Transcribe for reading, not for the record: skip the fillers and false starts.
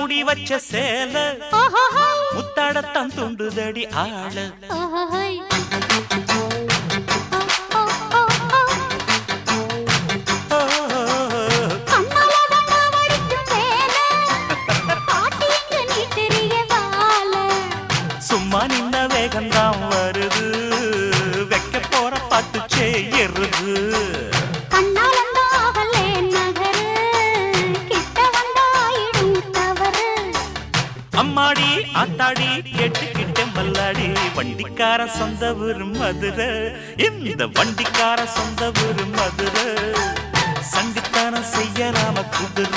மூடி வச்ச சேல முத்தாடத்தான் துண்டுதடி ஆள சும்மா நின்ன வேகந்தான் வருது வைக்க போற பாட்டு செய்யறது அம்மாடி ஆத்தாடி கேட்டுக்கிட்ட மல்லாடி வண்டிக்கார சொந்த ஊரு மதுரை இந்த வண்டிக்கார சொந்த ஊரு மதுரை சண்டித்தானம் செய்யலாம குதிரை